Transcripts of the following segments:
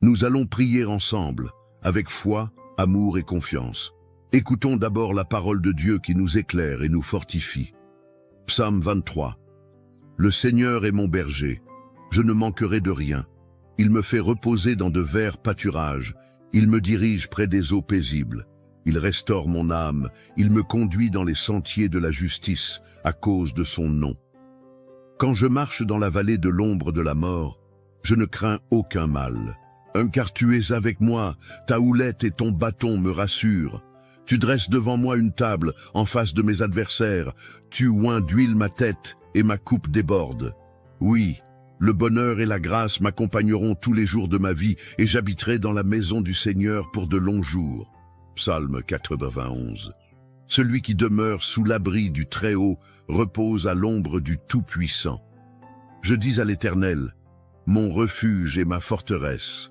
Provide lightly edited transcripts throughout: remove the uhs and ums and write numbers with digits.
Nous allons prier ensemble, avec foi, amour et confiance. Écoutons d'abord la parole de Dieu qui nous éclaire et nous fortifie. Psaume 23. Le Seigneur est mon berger, je ne manquerai de rien. Il me fait reposer dans de verts pâturages, il me dirige près des eaux paisibles. Il restaure mon âme, il me conduit dans les sentiers de la justice, à cause de son nom. Quand je marche dans la vallée de l'ombre de la mort, je ne crains aucun mal. Car tu es avec moi, ta houlette et ton bâton me rassurent. Tu dresses devant moi une table en face de mes adversaires, tu oins d'huile ma tête et ma coupe déborde. Oui, le bonheur et la grâce m'accompagneront tous les jours de ma vie et j'habiterai dans la maison du Seigneur pour de longs jours. Psaume 91. Celui qui demeure sous l'abri du Très-Haut repose à l'ombre du Tout-Puissant. Je dis à l'Éternel, mon refuge et ma forteresse,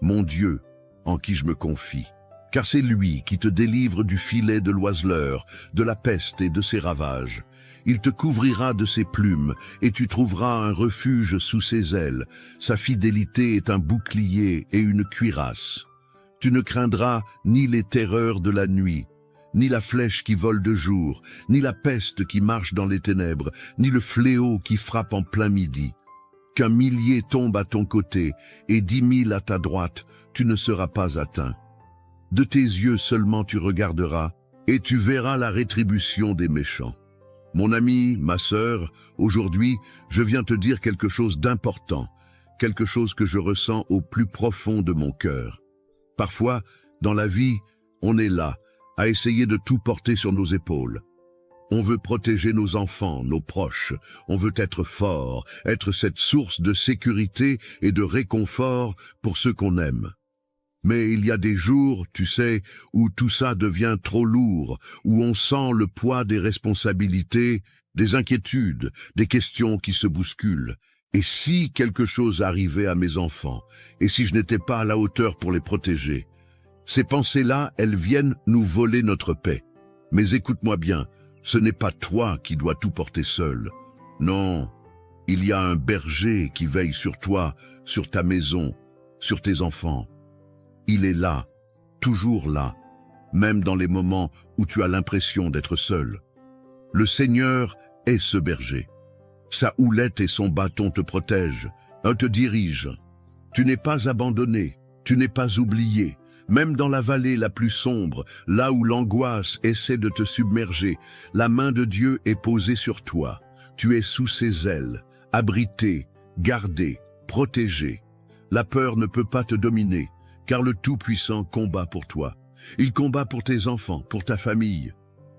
mon Dieu, en qui je me confie. Car c'est lui qui te délivre du filet de l'oiseleur, de la peste et de ses ravages. Il te couvrira de ses plumes, et tu trouveras un refuge sous ses ailes. Sa fidélité est un bouclier et une cuirasse. Tu ne craindras ni les terreurs de la nuit, ni la flèche qui vole de jour, ni la peste qui marche dans les ténèbres, ni le fléau qui frappe en plein midi. Qu'un millier tombe à ton côté et 10 000 à ta droite, tu ne seras pas atteint. De tes yeux seulement tu regarderas, et tu verras la rétribution des méchants. Mon ami, ma sœur, aujourd'hui, je viens te dire quelque chose d'important, quelque chose que je ressens au plus profond de mon cœur. Parfois, dans la vie, on est là, à essayer de tout porter sur nos épaules. On veut protéger nos enfants, nos proches. On veut être fort, être cette source de sécurité et de réconfort pour ceux qu'on aime. Mais il y a des jours, tu sais, où tout ça devient trop lourd, où on sent le poids des responsabilités, des inquiétudes, des questions qui se bousculent. Et si quelque chose arrivait à mes enfants, et si je n'étais pas à la hauteur pour les protéger? Ces pensées-là, elles viennent nous voler notre paix. Mais écoute-moi bien, ce n'est pas toi qui dois tout porter seul. Non, il y a un berger qui veille sur toi, sur ta maison, sur tes enfants. Il est là, toujours là, même dans les moments où tu as l'impression d'être seul. Le Seigneur est ce berger. Sa houlette et son bâton te protègent, te dirigent. Tu n'es pas abandonné, tu n'es pas oublié. Même dans la vallée la plus sombre, là où l'angoisse essaie de te submerger, la main de Dieu est posée sur toi. Tu es sous ses ailes, abrité, gardé, protégé. La peur ne peut pas te dominer, car le Tout-Puissant combat pour toi. Il combat pour tes enfants, pour ta famille.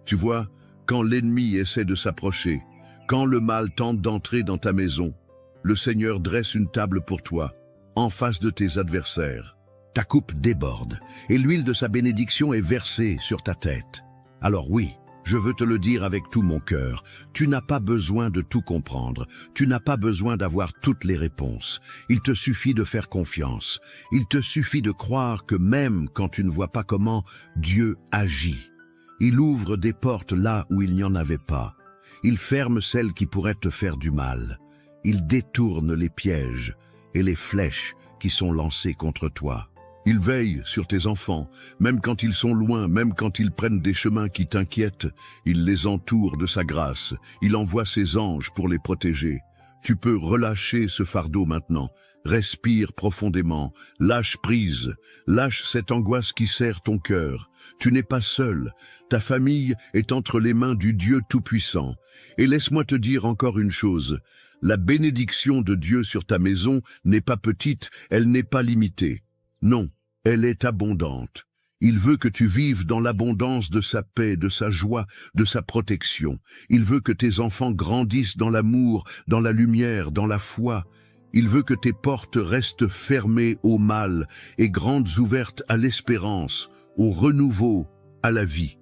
Tu vois, quand l'ennemi essaie de s'approcher, quand le mal tente d'entrer dans ta maison, le Seigneur dresse une table pour toi, en face de tes adversaires. Ta coupe déborde, et l'huile de sa bénédiction est versée sur ta tête. Alors oui, je veux te le dire avec tout mon cœur, tu n'as pas besoin de tout comprendre, tu n'as pas besoin d'avoir toutes les réponses. Il te suffit de faire confiance, il te suffit de croire que même quand tu ne vois pas comment, Dieu agit. Il ouvre des portes là où il n'y en avait pas. Il ferme celles qui pourraient te faire du mal. Il détourne les pièges et les flèches qui sont lancées contre toi. Il veille sur tes enfants, même quand ils sont loin, même quand ils prennent des chemins qui t'inquiètent. Il les entoure de sa grâce. Il envoie ses anges pour les protéger. Tu peux relâcher ce fardeau maintenant. Respire profondément. Lâche prise. Lâche cette angoisse qui serre ton cœur. Tu n'es pas seul. Ta famille est entre les mains du Dieu Tout-Puissant. Et laisse-moi te dire encore une chose. La bénédiction de Dieu sur ta maison n'est pas petite, elle n'est pas limitée. Non, elle est abondante. Il veut que tu vives dans l'abondance de sa paix, de sa joie, de sa protection. Il veut que tes enfants grandissent dans l'amour, dans la lumière, dans la foi. Il veut que tes portes restent fermées au mal et grandes ouvertes à l'espérance, au renouveau, à la vie.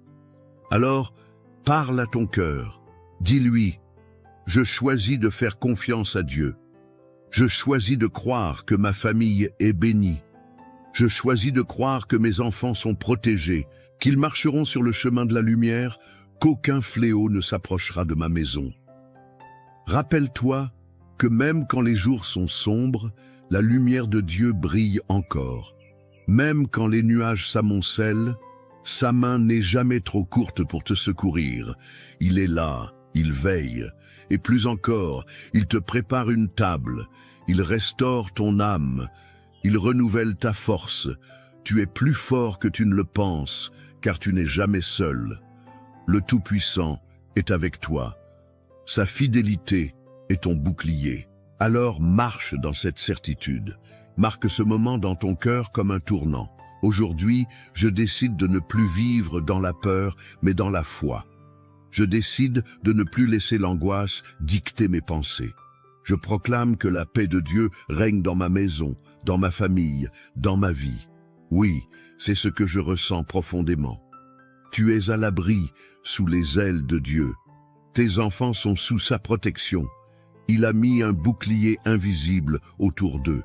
Alors, parle à ton cœur. Dis-lui, je choisis de faire confiance à Dieu. Je choisis de croire que ma famille est bénie. Je choisis de croire que mes enfants sont protégés, qu'ils marcheront sur le chemin de la lumière, qu'aucun fléau ne s'approchera de ma maison. Rappelle-toi que même quand les jours sont sombres, La lumière de Dieu brille encore. Même quand les nuages s'amoncellent, sa main n'est jamais trop courte pour te secourir. Il est là, il veille. Et plus encore, il te prépare une table. Il restaure ton âme. Il renouvelle ta force. Tu es plus fort que tu ne le penses, car tu n'es jamais seul. Le Tout-Puissant est avec toi. Sa fidélité est ton bouclier. Alors marche dans cette certitude. Marque ce moment dans ton cœur comme un tournant. Aujourd'hui, je décide de ne plus vivre dans la peur, mais dans la foi. Je décide de ne plus laisser l'angoisse dicter mes pensées. Je proclame que la paix de Dieu règne dans ma maison, dans ma famille, dans ma vie. Oui, c'est ce que je ressens profondément. Tu es à l'abri sous les ailes de Dieu. Tes enfants sont sous sa protection. Il a mis un bouclier invisible autour d'eux.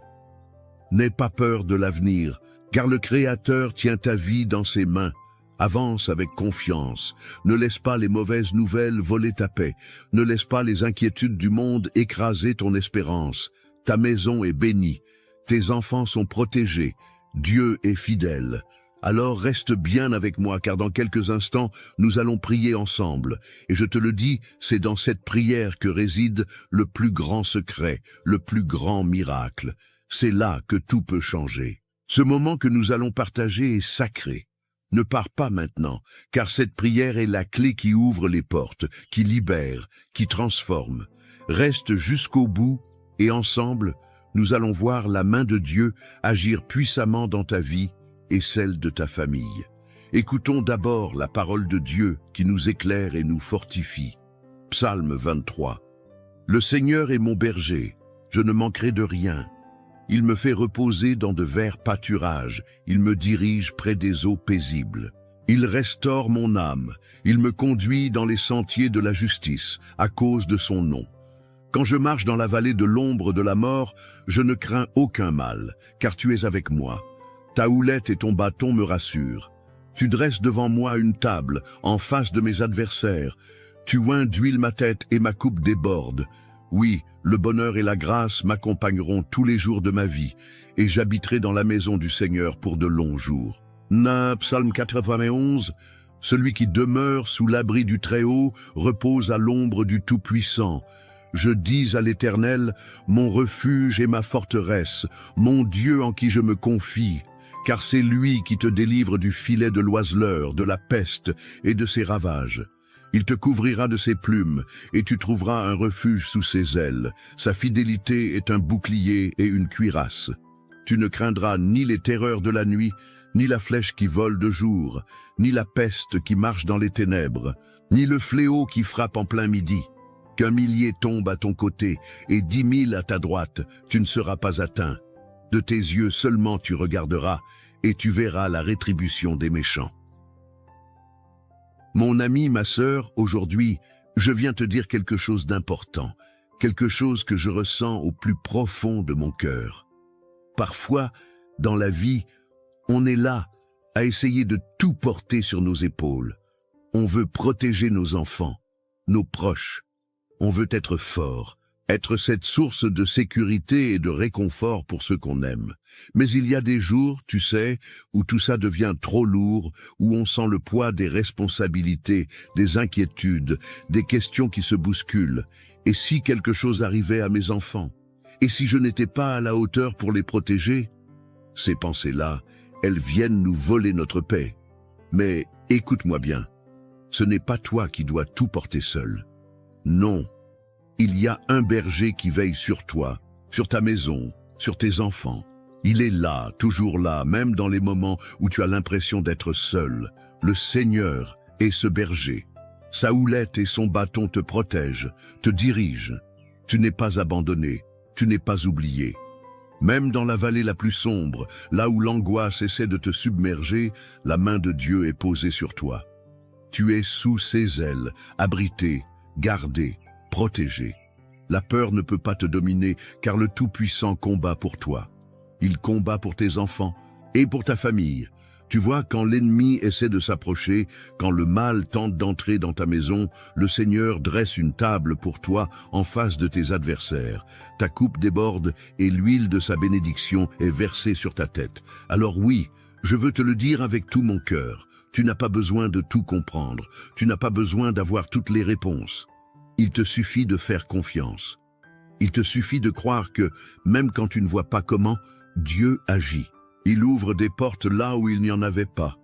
N'aie pas peur de l'avenir, car le Créateur tient ta vie dans ses mains. Avance avec confiance. Ne laisse pas les mauvaises nouvelles voler ta paix. Ne laisse pas les inquiétudes du monde écraser ton espérance. Ta maison est bénie. Tes enfants sont protégés. Dieu est fidèle. Alors reste bien avec moi, car dans quelques instants, nous allons prier ensemble. Et je te le dis, c'est dans cette prière que réside le plus grand secret, le plus grand miracle. C'est là que tout peut changer. Ce moment que nous allons partager est sacré. Ne pars pas maintenant, car cette prière est la clé qui ouvre les portes, qui libère, qui transforme. Reste jusqu'au bout, et ensemble, nous allons voir la main de Dieu agir puissamment dans ta vie et celle de ta famille. Écoutons d'abord la parole de Dieu qui nous éclaire et nous fortifie. Psaume 23. Le Seigneur est mon berger, je ne manquerai de rien. Il me fait reposer dans de verts pâturages, il me dirige près des eaux paisibles. Il restaure mon âme, il me conduit dans les sentiers de la justice, à cause de son nom. Quand je marche dans la vallée de l'ombre de la mort, je ne crains aucun mal, car tu es avec moi. Ta houlette et ton bâton me rassurent. Tu dresses devant moi une table, en face de mes adversaires. Tu oins d'huile ma tête et ma coupe déborde. Oui, le bonheur et la grâce m'accompagneront tous les jours de ma vie, et j'habiterai dans la maison du Seigneur pour de longs jours. Psaume 91. Celui qui demeure sous l'abri du Très-Haut repose à l'ombre du Tout-Puissant. Je dis à l'Éternel, mon refuge et ma forteresse, mon Dieu en qui je me confie, car c'est lui qui te délivre du filet de l'oiseleur, de la peste et de ses ravages. Il te couvrira de ses plumes, et tu trouveras un refuge sous ses ailes. Sa fidélité est un bouclier et une cuirasse. Tu ne craindras ni les terreurs de la nuit, ni la flèche qui vole de jour, ni la peste qui marche dans les ténèbres, ni le fléau qui frappe en plein midi. Qu'un millier tombe à ton côté et 10 000 à ta droite, tu ne seras pas atteint. De tes yeux seulement tu regarderas, et tu verras la rétribution des méchants. Mon ami, ma sœur, aujourd'hui, je viens te dire quelque chose d'important, quelque chose que je ressens au plus profond de mon cœur. Parfois, dans la vie, on est là à essayer de tout porter sur nos épaules. On veut protéger nos enfants, nos proches. On veut être fort, être cette source de sécurité et de réconfort pour ceux qu'on aime. Mais il y a des jours, tu sais, où tout ça devient trop lourd, où on sent le poids des responsabilités, des inquiétudes, des questions qui se bousculent. Et si quelque chose arrivait à mes enfants? Et si je n'étais pas à la hauteur pour les protéger? Ces pensées-là, elles viennent nous voler notre paix. Mais écoute-moi bien, ce n'est pas toi qui dois tout porter seul. Non, il y a un berger qui veille sur toi, sur ta maison, sur tes enfants. Il est là, toujours là, même dans les moments où tu as l'impression d'être seul. Le Seigneur est ce berger. Sa houlette et son bâton te protègent, te dirigent. Tu n'es pas abandonné, tu n'es pas oublié. Même dans la vallée la plus sombre, là où l'angoisse essaie de te submerger, la main de Dieu est posée sur toi. Tu es sous ses ailes, abrité, gardé, protégé. La peur ne peut pas te dominer, car le Tout-Puissant combat pour toi. Il combat pour tes enfants et pour ta famille. Tu vois, quand l'ennemi essaie de s'approcher, quand le mal tente d'entrer dans ta maison, le Seigneur dresse une table pour toi en face de tes adversaires. Ta coupe déborde et l'huile de sa bénédiction est versée sur ta tête. Alors oui, je veux te le dire avec tout mon cœur. Tu n'as pas besoin de tout comprendre. Tu n'as pas besoin d'avoir toutes les réponses. Il te suffit de faire confiance. Il te suffit de croire que, même quand tu ne vois pas comment, Dieu agit. Il ouvre des portes là où il n'y en avait pas.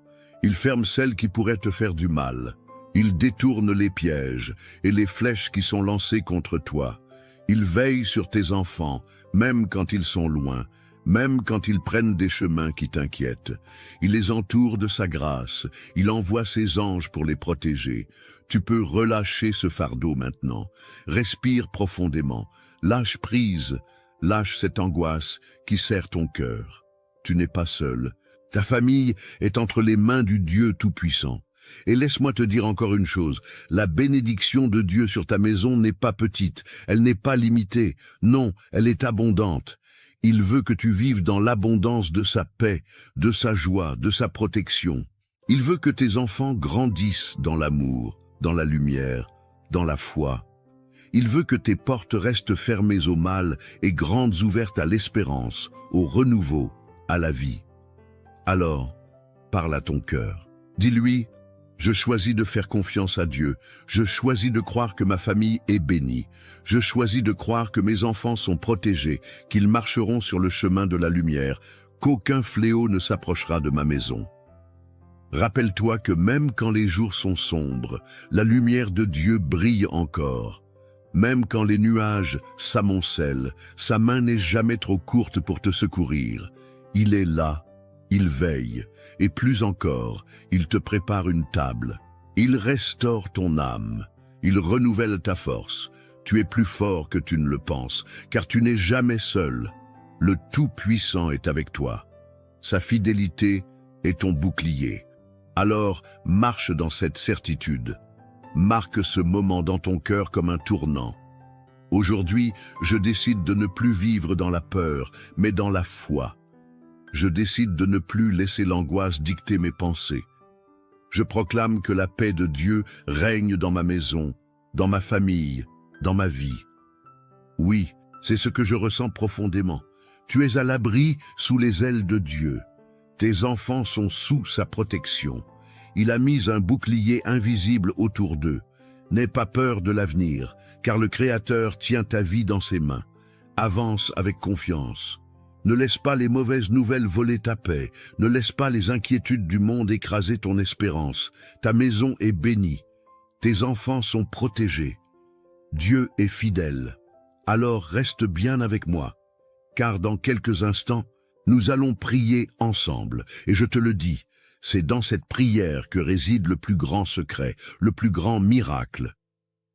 Il ferme celles qui pourraient te faire du mal. Il détourne les pièges et les flèches qui sont lancées contre toi. Il veille sur tes enfants, même quand ils sont loin, même quand ils prennent des chemins qui t'inquiètent. Il les entoure de sa grâce. Il envoie ses anges pour les protéger. Tu peux relâcher ce fardeau maintenant. Respire profondément. Lâche prise. Lâche cette angoisse qui serre ton cœur. Tu n'es pas seul. Ta famille est entre les mains du Dieu Tout-Puissant. Et laisse-moi te dire encore une chose, la bénédiction de Dieu sur ta maison n'est pas petite, elle n'est pas limitée, non, elle est abondante. Il veut que tu vives dans l'abondance de sa paix, de sa joie, de sa protection. Il veut que tes enfants grandissent dans l'amour, dans la lumière, dans la foi. Il veut que tes portes restent fermées au mal et grandes ouvertes à l'espérance, au renouveau, à la vie. Alors, parle à ton cœur. Dis-lui, je choisis de faire confiance à Dieu. Je choisis de croire que ma famille est bénie. Je choisis de croire que mes enfants sont protégés, qu'ils marcheront sur le chemin de la lumière, qu'aucun fléau ne s'approchera de ma maison. Rappelle-toi que même quand les jours sont sombres, la lumière de Dieu brille encore. Même quand les nuages s'amoncellent, sa main n'est jamais trop courte pour te secourir. Il est là, il veille, et plus encore, il te prépare une table. Il restaure ton âme, il renouvelle ta force. Tu es plus fort que tu ne le penses, car tu n'es jamais seul. Le Tout-Puissant est avec toi. Sa fidélité est ton bouclier. Alors, marche dans cette certitude. Marque ce moment dans ton cœur comme un tournant. Aujourd'hui, je décide de ne plus vivre dans la peur, mais dans la foi. Je décide de ne plus laisser l'angoisse dicter mes pensées. Je proclame que la paix de Dieu règne dans ma maison, dans ma famille, dans ma vie. Oui, c'est ce que je ressens profondément. Tu es à l'abri sous les ailes de Dieu. Tes enfants sont sous sa protection. Il a mis un bouclier invisible autour d'eux. N'aie pas peur de l'avenir, car le Créateur tient ta vie dans ses mains. Avance avec confiance. Ne laisse pas les mauvaises nouvelles voler ta paix. Ne laisse pas les inquiétudes du monde écraser ton espérance. Ta maison est bénie. Tes enfants sont protégés. Dieu est fidèle. Alors reste bien avec moi, car dans quelques instants, nous allons prier ensemble. Et je te le dis, c'est dans cette prière que réside le plus grand secret, le plus grand miracle.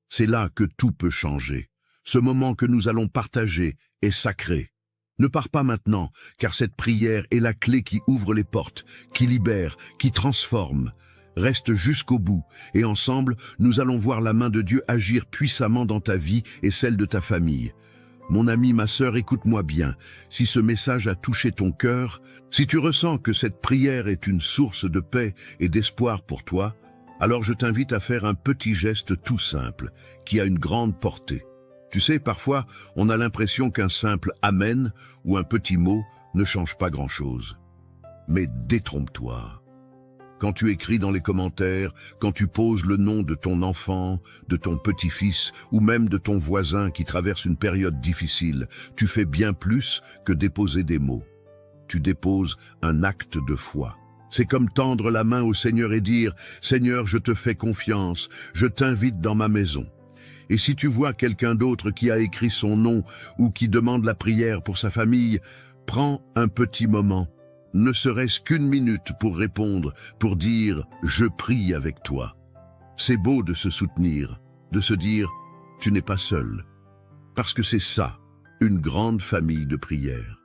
C'est là que tout peut changer. Ce moment que nous allons partager est sacré. Ne pars pas maintenant, car cette prière est la clé qui ouvre les portes, qui libère, qui transforme. Reste jusqu'au bout, et ensemble, nous allons voir la main de Dieu agir puissamment dans ta vie et celle de ta famille. Mon ami, ma sœur, écoute-moi bien. Si ce message a touché ton cœur, si tu ressens que cette prière est une source de paix et d'espoir pour toi, alors je t'invite à faire un petit geste tout simple, qui a une grande portée. Tu sais, parfois, on a l'impression qu'un simple « Amen » ou un petit mot ne change pas grand-chose. Mais détrompe-toi. Quand tu écris dans les commentaires, quand tu poses le nom de ton enfant, de ton petit-fils ou même de ton voisin qui traverse une période difficile, tu fais bien plus que déposer des mots. Tu déposes un acte de foi. C'est comme tendre la main au Seigneur et dire « Seigneur, je te fais confiance, je t'invite dans ma maison ». Et si tu vois quelqu'un d'autre qui a écrit son nom ou qui demande la prière pour sa famille, prends un petit moment, ne serait-ce qu'une minute pour répondre, pour dire « Je prie avec toi ». C'est beau de se soutenir, de se dire « Tu n'es pas seul ». Parce que c'est ça, une grande famille de prière.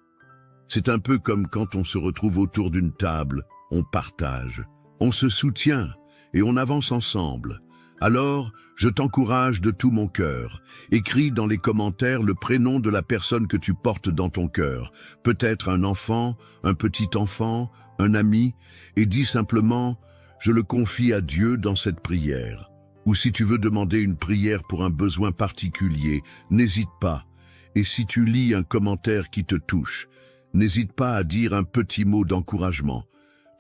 C'est un peu comme quand on se retrouve autour d'une table, on partage, on se soutient et on avance ensemble. Alors, je t'encourage de tout mon cœur. Écris dans les commentaires le prénom de la personne que tu portes dans ton cœur. Peut-être un enfant, un petit enfant, un ami, et dis simplement « Je le confie à Dieu dans cette prière ». Ou si tu veux demander une prière pour un besoin particulier, n'hésite pas. Et si tu lis un commentaire qui te touche, n'hésite pas à dire un petit mot d'encouragement.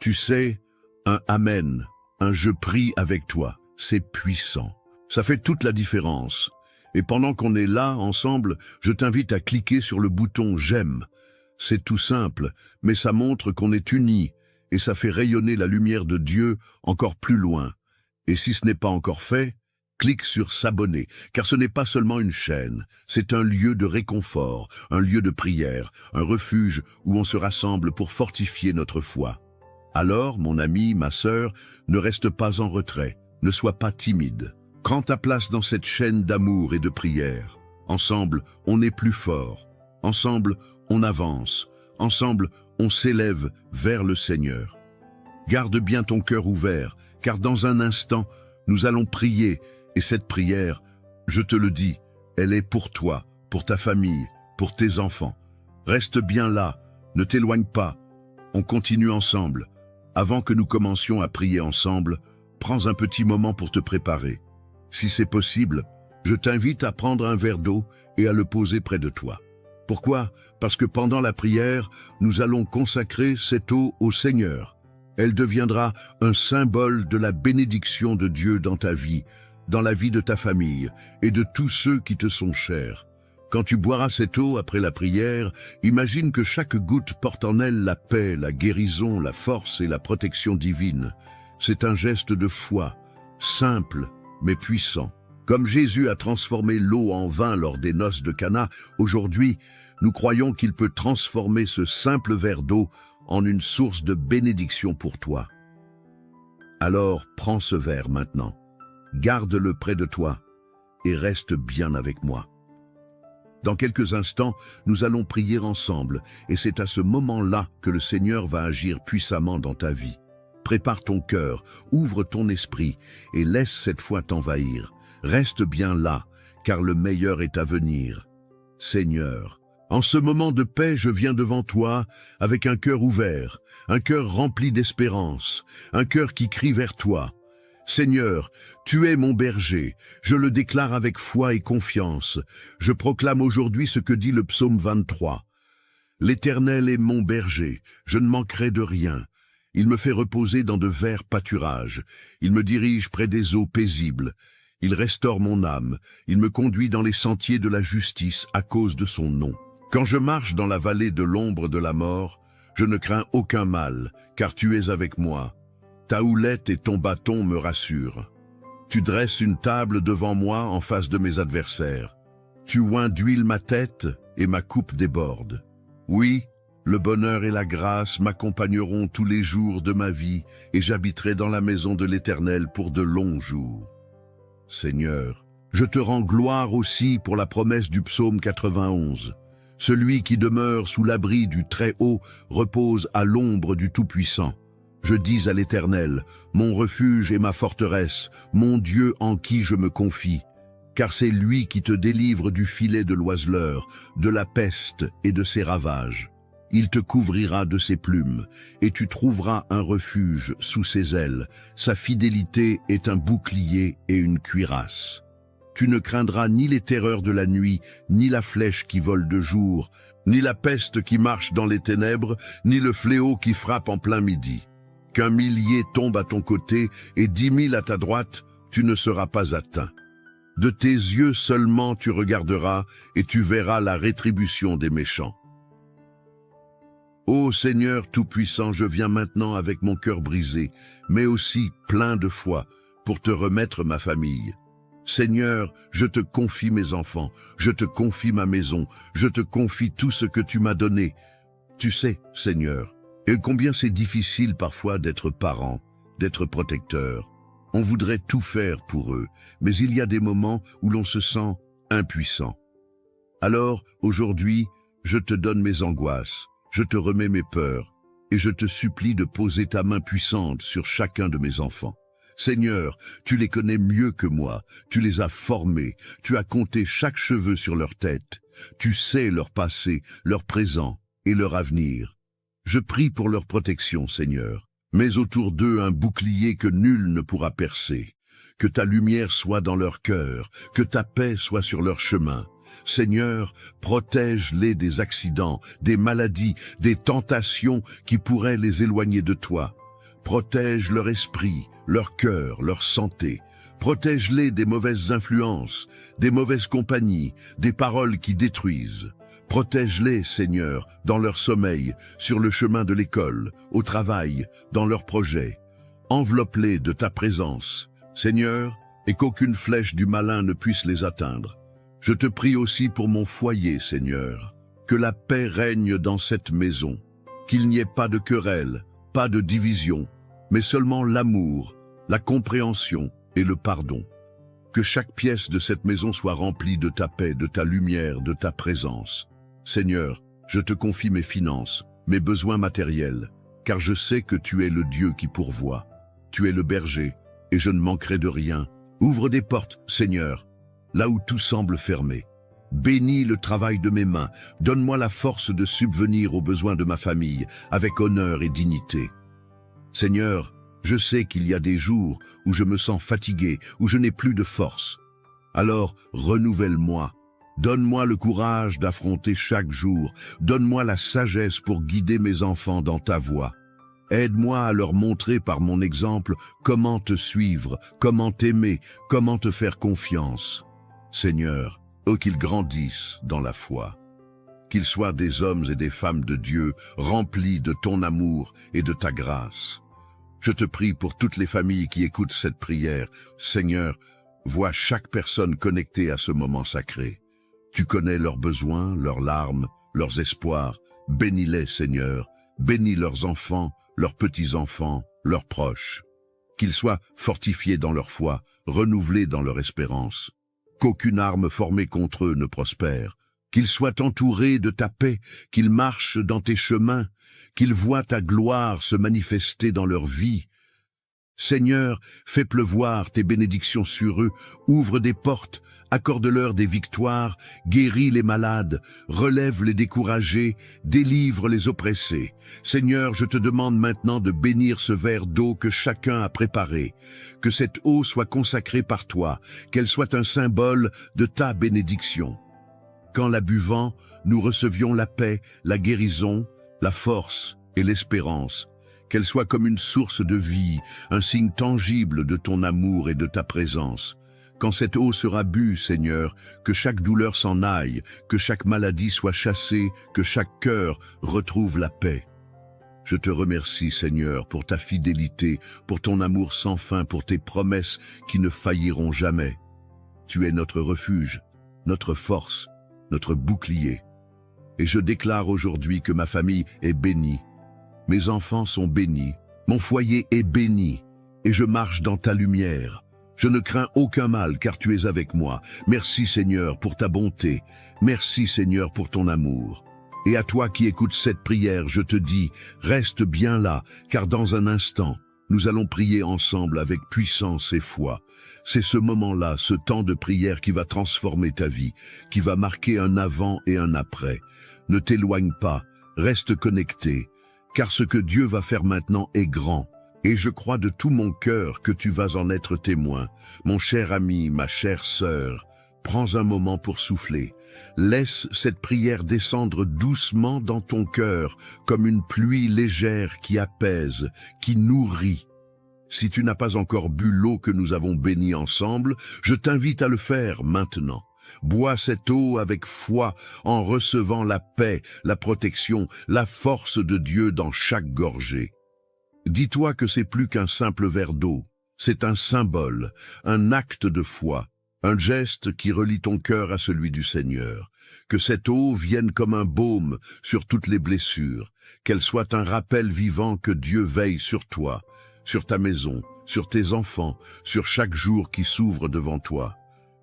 Tu sais, un « Amen », un « Je prie avec toi ». C'est puissant. Ça fait toute la différence. Et pendant qu'on est là, ensemble, je t'invite à cliquer sur le bouton « J'aime ». C'est tout simple, mais ça montre qu'on est unis et ça fait rayonner la lumière de Dieu encore plus loin. Et si ce n'est pas encore fait, clique sur « S'abonner », car ce n'est pas seulement une chaîne, c'est un lieu de réconfort, un lieu de prière, un refuge où on se rassemble pour fortifier notre foi. Alors, mon ami, ma sœur, ne reste pas en retrait. Ne sois pas timide. Prends ta place dans cette chaîne d'amour et de prière. Ensemble, on est plus fort. Ensemble, on avance. Ensemble, on s'élève vers le Seigneur. Garde bien ton cœur ouvert, car dans un instant, nous allons prier. Et cette prière, je te le dis, elle est pour toi, pour ta famille, pour tes enfants. Reste bien là, ne t'éloigne pas. On continue ensemble. Avant que nous commencions à prier ensemble, prends un petit moment pour te préparer. Si c'est possible, je t'invite à prendre un verre d'eau et à le poser près de toi. Pourquoi? Parce que pendant la prière, nous allons consacrer cette eau au Seigneur. Elle deviendra un symbole de la bénédiction de Dieu dans ta vie, dans la vie de ta famille et de tous ceux qui te sont chers. Quand tu boiras cette eau après la prière, imagine que chaque goutte porte en elle la paix, la guérison, la force et la protection divine. C'est un geste de foi, simple mais puissant. Comme Jésus a transformé l'eau en vin lors des noces de Cana, aujourd'hui, nous croyons qu'il peut transformer ce simple verre d'eau en une source de bénédiction pour toi. Alors, prends ce verre maintenant, garde-le près de toi et reste bien avec moi. Dans quelques instants, nous allons prier ensemble et c'est à ce moment-là que le Seigneur va agir puissamment dans ta vie. Prépare ton cœur, ouvre ton esprit et laisse cette foi t'envahir. Reste bien là, car le meilleur est à venir. Seigneur, en ce moment de paix, je viens devant toi avec un cœur ouvert, un cœur rempli d'espérance, un cœur qui crie vers toi. Seigneur, tu es mon berger, je le déclare avec foi et confiance. Je proclame aujourd'hui ce que dit le psaume 23. L'Éternel est mon berger, je ne manquerai de rien. Il me fait reposer dans de verts pâturages. Il me dirige près des eaux paisibles. Il restaure mon âme. Il me conduit dans les sentiers de la justice à cause de son nom. Quand je marche dans la vallée de l'ombre de la mort, je ne crains aucun mal, car tu es avec moi. Ta houlette et ton bâton me rassurent. Tu dresses une table devant moi en face de mes adversaires. Tu oins d'huile ma tête et ma coupe déborde. Oui, le bonheur et la grâce m'accompagneront tous les jours de ma vie et j'habiterai dans la maison de l'Éternel pour de longs jours. Seigneur, je te rends gloire aussi pour la promesse du psaume 91. Celui qui demeure sous l'abri du Très-Haut repose à l'ombre du Tout-Puissant. Je dis à l'Éternel, mon refuge et ma forteresse, mon Dieu en qui je me confie. Car c'est lui qui te délivre du filet de l'oiseleur, de la peste et de ses ravages. Il te couvrira de ses plumes, et tu trouveras un refuge sous ses ailes. Sa fidélité est un bouclier et une cuirasse. Tu ne craindras ni les terreurs de la nuit, ni la flèche qui vole de jour, ni la peste qui marche dans les ténèbres, ni le fléau qui frappe en plein midi. Qu'un millier tombe à ton côté et 10 000 à ta droite, tu ne seras pas atteint. De tes yeux seulement tu regarderas et tu verras la rétribution des méchants. Ô Seigneur Tout-Puissant, je viens maintenant avec mon cœur brisé, mais aussi plein de foi, pour te remettre ma famille. Seigneur, je te confie mes enfants, je te confie ma maison, je te confie tout ce que tu m'as donné. Tu sais, Seigneur, et combien c'est difficile parfois d'être parent, d'être protecteur. On voudrait tout faire pour eux, mais il y a des moments où l'on se sent impuissant. Alors, aujourd'hui, je te donne mes angoisses. Je te remets mes peurs et je te supplie de poser ta main puissante sur chacun de mes enfants. Seigneur, tu les connais mieux que moi, tu les as formés, tu as compté chaque cheveu sur leur tête, tu sais leur passé, leur présent et leur avenir. Je prie pour leur protection, Seigneur. Mets autour d'eux un bouclier que nul ne pourra percer. Que ta lumière soit dans leur cœur, que ta paix soit sur leur chemin. Seigneur, protège-les des accidents, des maladies, des tentations qui pourraient les éloigner de toi. Protège leur esprit, leur cœur, leur santé. Protège-les des mauvaises influences, des mauvaises compagnies, des paroles qui détruisent. Protège-les, Seigneur, dans leur sommeil, sur le chemin de l'école, au travail, dans leurs projets. Enveloppe-les de ta présence, Seigneur, et qu'aucune flèche du malin ne puisse les atteindre. Je te prie aussi pour mon foyer, Seigneur, que la paix règne dans cette maison, qu'il n'y ait pas de querelle, pas de division, mais seulement l'amour, la compréhension et le pardon. Que chaque pièce de cette maison soit remplie de ta paix, de ta lumière, de ta présence. Seigneur, je te confie mes finances, mes besoins matériels, car je sais que tu es le Dieu qui pourvoit. Tu es le berger, et je ne manquerai de rien. Ouvre des portes, Seigneur, là où tout semble fermé. Bénis le travail de mes mains, donne-moi la force de subvenir aux besoins de ma famille, avec honneur et dignité. Seigneur, je sais qu'il y a des jours où je me sens fatigué, où je n'ai plus de force. Alors, renouvelle-moi. Donne-moi le courage d'affronter chaque jour. Donne-moi la sagesse pour guider mes enfants dans ta voie. Aide-moi à leur montrer par mon exemple comment te suivre, comment t'aimer, comment te faire confiance. Seigneur, ô qu'ils grandissent dans la foi. Qu'ils soient des hommes et des femmes de Dieu, remplis de ton amour et de ta grâce. Je te prie pour toutes les familles qui écoutent cette prière. Seigneur, vois chaque personne connectée à ce moment sacré. Tu connais leurs besoins, leurs larmes, leurs espoirs. Bénis-les, Seigneur. Bénis leurs enfants, leurs petits-enfants, leurs proches. Qu'ils soient fortifiés dans leur foi, renouvelés dans leur espérance. Qu'aucune arme formée contre eux ne prospère. Qu'ils soient entourés de ta paix, qu'ils marchent dans tes chemins, qu'ils voient ta gloire se manifester dans leur vie. Seigneur, fais pleuvoir tes bénédictions sur eux, ouvre des portes, accorde-leur des victoires, guéris les malades, relève les découragés, délivre les oppressés. Seigneur, je te demande maintenant de bénir ce verre d'eau que chacun a préparé, que cette eau soit consacrée par toi, qu'elle soit un symbole de ta bénédiction. Qu'en la buvant, nous recevions la paix, la guérison, la force et l'espérance. Qu'elle soit comme une source de vie, un signe tangible de ton amour et de ta présence. Quand cette eau sera bue, Seigneur, que chaque douleur s'en aille, que chaque maladie soit chassée, que chaque cœur retrouve la paix. Je te remercie, Seigneur, pour ta fidélité, pour ton amour sans fin, pour tes promesses qui ne failliront jamais. Tu es notre refuge, notre force, notre bouclier. Et je déclare aujourd'hui que ma famille est bénie. Mes enfants sont bénis, mon foyer est béni, et je marche dans ta lumière. Je ne crains aucun mal, car tu es avec moi. Merci Seigneur pour ta bonté, merci Seigneur pour ton amour. Et à toi qui écoutes cette prière, je te dis, reste bien là, car dans un instant, nous allons prier ensemble avec puissance et foi. C'est ce moment-là, ce temps de prière qui va transformer ta vie, qui va marquer un avant et un après. Ne t'éloigne pas, reste connecté. Car ce que Dieu va faire maintenant est grand, et je crois de tout mon cœur que tu vas en être témoin. Mon cher ami, ma chère sœur, prends un moment pour souffler. Laisse cette prière descendre doucement dans ton cœur, comme une pluie légère qui apaise, qui nourrit. Si tu n'as pas encore bu l'eau que nous avons bénie ensemble, je t'invite à le faire maintenant. Bois cette eau avec foi en recevant la paix, la protection, la force de Dieu dans chaque gorgée. Dis-toi que c'est plus qu'un simple verre d'eau, c'est un symbole, un acte de foi, un geste qui relie ton cœur à celui du Seigneur. Que cette eau vienne comme un baume sur toutes les blessures, qu'elle soit un rappel vivant que Dieu veille sur toi, sur ta maison, sur tes enfants, sur chaque jour qui s'ouvre devant toi.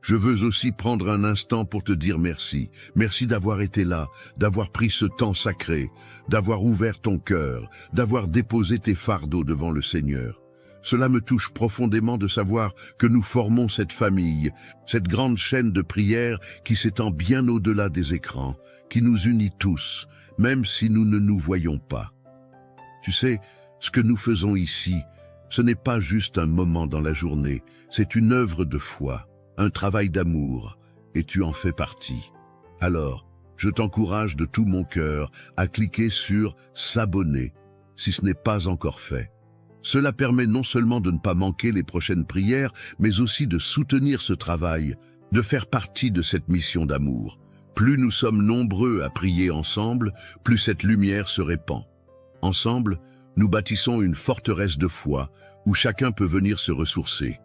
Je veux aussi prendre un instant pour te dire merci. Merci d'avoir été là, d'avoir pris ce temps sacré, d'avoir ouvert ton cœur, d'avoir déposé tes fardeaux devant le Seigneur. Cela me touche profondément de savoir que nous formons cette famille, cette grande chaîne de prière qui s'étend bien au-delà des écrans, qui nous unit tous, même si nous ne nous voyons pas. Tu sais, ce que nous faisons ici, ce n'est pas juste un moment dans la journée, c'est une œuvre de foi, un travail d'amour, et tu en fais partie. Alors, je t'encourage de tout mon cœur à cliquer sur « S'abonner » si ce n'est pas encore fait. Cela permet non seulement de ne pas manquer les prochaines prières, mais aussi de soutenir ce travail, de faire partie de cette mission d'amour. Plus nous sommes nombreux à prier ensemble, plus cette lumière se répand. Ensemble, nous bâtissons une forteresse de foi où chacun peut venir se ressourcer.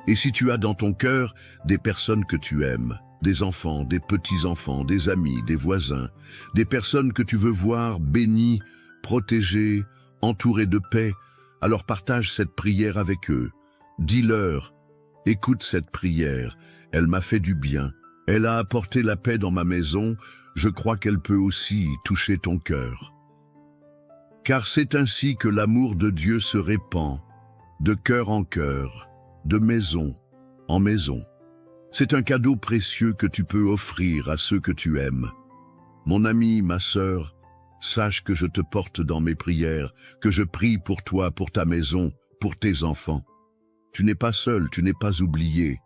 Et si tu as dans ton cœur des personnes que tu aimes, des enfants, des petits-enfants, des amis, des voisins, des personnes que tu veux voir bénies, protégées, entourées de paix, alors partage cette prière avec eux. Dis-leur, écoute cette prière, elle m'a fait du bien, elle a apporté la paix dans ma maison, je crois qu'elle peut aussi toucher ton cœur. Car c'est ainsi que l'amour de Dieu se répand, de cœur en cœur, de maison en maison. C'est un cadeau précieux que tu peux offrir à ceux que tu aimes. Mon ami, ma sœur, sache que je te porte dans mes prières, que je prie pour toi, pour ta maison, pour tes enfants. Tu n'es pas seul, tu n'es pas oublié.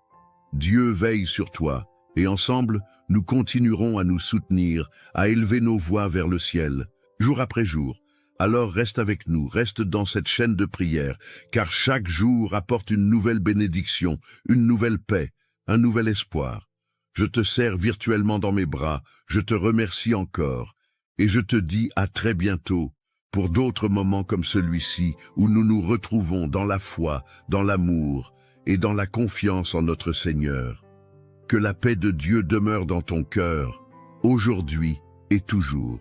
Dieu veille sur toi, et ensemble, nous continuerons à nous soutenir, à élever nos voix vers le ciel, jour après jour. Alors reste avec nous, reste dans cette chaîne de prière, car chaque jour apporte une nouvelle bénédiction, une nouvelle paix, un nouvel espoir. Je te serre virtuellement dans mes bras, je te remercie encore, et je te dis à très bientôt pour d'autres moments comme celui-ci où nous nous retrouvons dans la foi, dans l'amour et dans la confiance en notre Seigneur. Que la paix de Dieu demeure dans ton cœur, aujourd'hui et toujours.